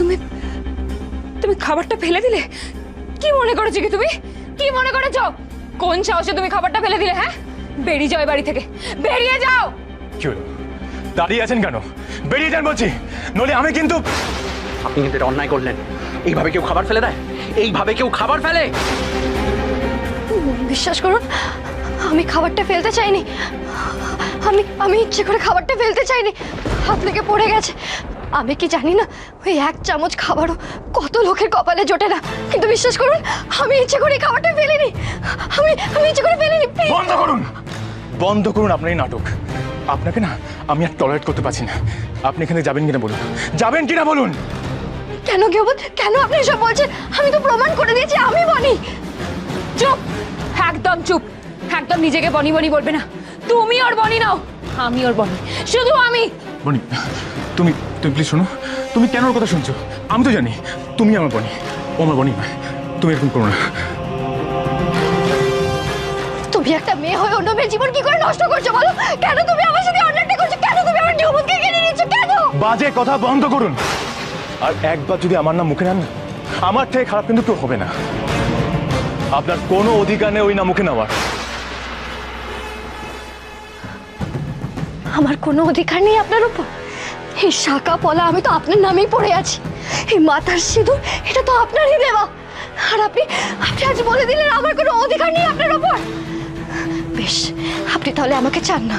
তুমি তুমি খাবারটা ফেলে দিলে? কি মনে করেছো কি তুমি? কি মনে করেছো? কোন সাহসে তুমি খাবারটা ফেলে দিলে? হ্যাঁ, বেরিয়ে যাও বাড়ি থেকে, বেরিয়ে যাও। কি হলো, দাঁড়িয়ে আছেন কেন? বেরিয়ে যান বলছি, নইলে আমি কিন্তু। আপনি কিন্তু এটা অন্যায় করলেন। এইভাবে কেউ খাবার ফেলে দেয়? এইভাবে কেউ খাবার ফেলে? বিশ্বাস করুন, আমি খাবারটা ফেলতে চাইনি। আমি ইচ্ছে করে খাবারটা ফেলতে চাইনি, হাত থেকে পড়ে গেছে। আমি কি জানি না ওই এক চামচ খাবারও কত লোকের কপালে জোটে না, কিন্তু বিশ্বাস করুন আমি ইচ্ছে করে খাবারটা ফেলিনি। আমি ইচ্ছে করে ফেলিনি। বন্ধ করুন, বন্ধ করুন আপনার এই নাটক। আপনাকে না আমি আর টলারেট করতে পারছি না। আপনি এখানে যাবেন কিনা বলুন, যাবেন কিনা বলুন। কেন গিয়াবত, কেন আপনি এসব বলছেন? আমি তো প্রমাণ করে দিয়েছি আমি বনি। চুপ, একদম চুপ, একদম নিজেকে বনি বনি বলবে না। তুমি ওর বনি নাও, আমি ওর বনি, শুধু আমি। বনি, তুমি তুমি প্লিজ শোনো। তুমি কেন ওর কথা শুনছো? আমি তো জানি তুমি আমার বনি, ও আমার বনি নয়। তুমি এরকম করো না। তুমি একটা মেয়ে হয়ে অন্য মেয়ের জীবন কি করে নষ্ট করছো বলো? কেন তুমি আমার সাথে অন্যায়টা করছো? কেন তুমি আমার জীবনকে কেড়ে নিচ্ছ? কেন? বাজে কথা বন্ধ করুন। আর একবার যদি আমার নাম মুখে নেন না, আমার থেকে খারাপ কিন্তু কেউ হবে না। আপনার কোনো অধিকার নেই ওই নাম মুখে নেওয়ার। আমার কোনো অধিকার নেই আপনার উপর? এই শাখা পলা আমি তো আপনার নামেই পড়ে আছি। এই মাথার সিঁদুর এটা তো আপনারই দেওয়া। আর আপনি আজ বলে দিলেন আমার কোনো অধিকার নেই আপনার উপর। বেশ, আপনি তাহলে আমাকে চান না,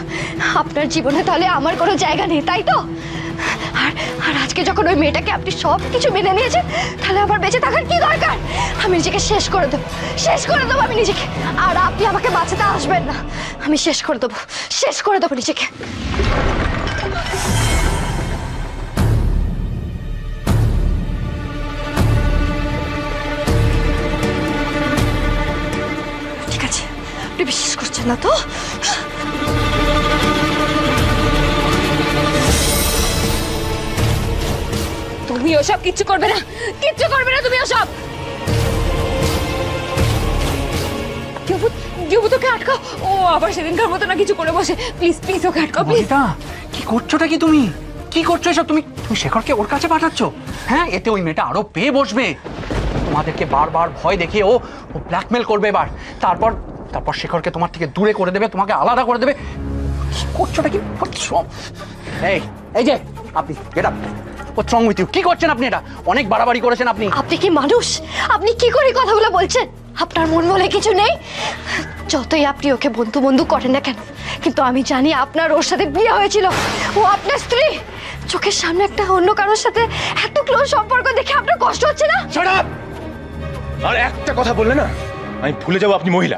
আপনার জীবনে তাহলে আমার কোনো জায়গা নেই, তাই তো? আর আজকে যখন ওই মেয়েটাকে আপনি সব কিছু মেনে নিয়েছেন, তাহলে আমার বেঁচে থাকার কি দরকার? আমি নিজেকে শেষ করে দেবো, শেষ করে দেবো আমি নিজেকে। আর আপনি আমাকে বাঁচাতে আসবেন না। আমি শেষ করে দেবো, শেষ করে দেবো নিজেকে। ঠিক আছে, আপনি বিশ্বাস করছেন না তো? তুমি ওসব কিচ্ছু করবে না, কিচ্ছু করবে না তুমি ওসব। ওকে আটকাও। ও আবার সেদিনকার মতো না কিছু করে বসে। প্লিজ প্লিজ ওকে আটকাও প্লিজ। কি করছোটা কি তুমি? কি করছো এসব? তুমি শেখরকে ওর কাছে পাঠাচ্ছ? হ্যাঁ, এতে ওই মেয়েটা আরো পেয়ে বসবে। তোমাদেরকে বারবার ভয় দেখিয়ে ও ব্ল্যাকমেল করবে এবার। তারপর শেখরকে তোমার থেকে দূরে করে দেবে, তোমাকে আলাদা করে দেবে। কি করছোটা কি? এই যে আপনি get up. What's wrong with you? কি করছেন আপনি? এটা অনেক বাড়াবাড়ি করেছেন আপনি। আপনি কি মানুষ? আপনি কি করে কথাগুলো বলছেন? আপনার মন বলে কিছু নেই? যতই আপনি ওকে বন্ধু বন্ধু করেন না কেন, কিন্তু আমি জানি আপনার ওর সাথে বিয়ে হয়েছিল। ও আপনার স্ত্রী। চোখের সামনে একটা অন্য কারোর সাথে এত ক্লোজ সম্পর্ক দেখে আপনার কষ্ট হচ্ছে না? Shut up! আর একটা কথা বললে না আমি ভুলে যাবো আপনি মহিলা।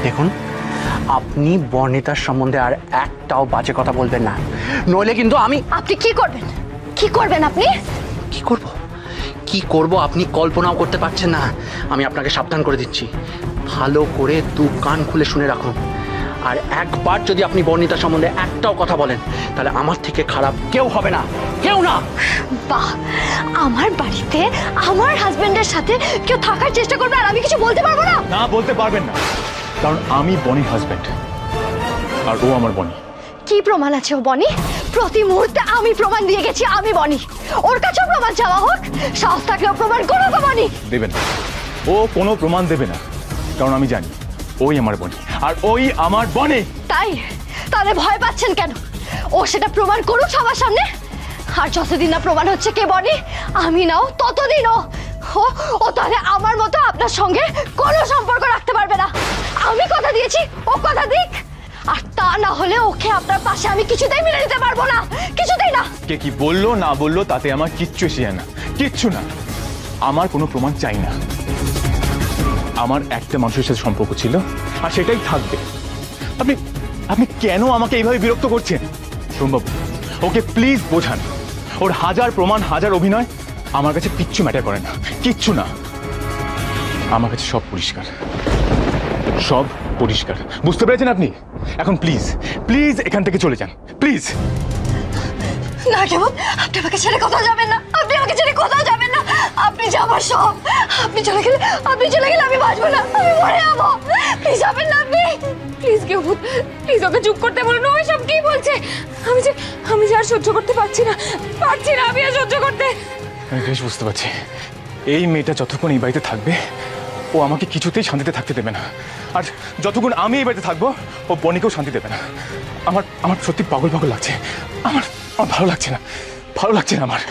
দেখুন, আপনি বর্ণিতার সম্বন্ধে আর একটাও বাজে কথা বলবেন না, নইলে কিন্তু আমি। আপনি কি করবেন? কি করবেন আপনি? কি করব আপনি কল্পনাও করতে পারছেন না। আমি আপনাকে সাবধান করে দিচ্ছি, ভালো করে দু কান খুলে শুনে রাখুন। আর একবার যদি আপনি বর্ণিতা সম্বন্ধে একটাও কথা বলেন, তাহলে আমার থেকে খারাপ কেউ হবে না, কেউ না। বাহ, আমার বাড়িতে আমার হাজবেন্ডের সাথে কেউ থাকার চেষ্টা করবে আর আমি কিছু বলতে পারবো না? না, বলতে পারবেন না, কারণ আমি বনির হাজবেন্ড আর ও আমার বনি। কি প্রমাণ আছে ও বনি? প্রতি মুহূর্তে আমি প্রমাণ দিয়ে গেছি আমি বনি। ওর কাছেও প্রমাণ চাওয়া হোক, সাহস থাকলেও প্রমাণ করো তো বনি। দেবে না, ও কোনো প্রমাণ দেবে না, কারণ আমি জানি ওই আমার বনি আর ওই আমার বনি। তাই তাহলে ভয় পাচ্ছেন কেন? ও সেটা প্রমাণ করুক সবার সামনে। আর যতদিন না প্রমাণ হচ্ছে কে বনি আমি নাও, ততদিন ও তাহলে আমার মতো আপনার সঙ্গে কোনো সম্পর্ক রাখতে পারবে না। আমি কথা দিয়েছি, ও কথা দিক। আর তা না হলে ওকে আপনার পাশে আমি কিছুতেই মেনে নিতে পারবো না, কিছুতেই না। কে কি বললো না বললো তাতে আমার কিচ্ছু এসে যায় না, কিচ্ছু না। আমার কোনো প্রমাণ চাই না। আমার একটা মানুষের সাথে সম্পর্ক ছিল আর সেটাই থাকবে। আপনি আপনি কেন আমাকে এইভাবে বিরক্ত করছেন? সম্ভব, ওকে প্লিজ বোঝান। ওর হাজার প্রমাণ, হাজার অভিনয় আমার কাছে কিচ্ছু ম্যাটার করে না, কিচ্ছু না। আমার কাছে সব পরিষ্কার, সব পরিষ্কার। বুঝতে পেরেছেন আপনি? এখন প্লিজ প্লিজ এখান থেকে চলে যান, প্লিজ। না কেমন, আপনি আমাকে ছেড়ে কোথাও যাবেন না, আপনি আমাকে ছেড়ে কোথাও যাবেন না। আপনি যে আমার সব, আপনি চলে গেলে আমি বাঁচবো না, আমি মরে যাবো। প্লিজ যাবেন না আপনি, প্লিজ কেউ প্লিজ ওকে চুপ করতে বলুন। ওই সব কি বলছে? আমি যে আর সহ্য করতে পারছি না, আমি আর সহ্য করতে। আমি বেশ বুঝতে পারছি, এই মেয়েটা যতক্ষণ এই বাড়িতে থাকবে ও আমাকে কিছুতেই শান্তিতে থাকতে দেবে না, আর যতক্ষণ আমি এই বাড়িতে থাকবো ও বনিকেও শান্তি দেবে না। আমার আমার সত্যি পাগল পাগল লাগছে, আমার আমার ভালো লাগছে না, ভালো লাগছে না আমার।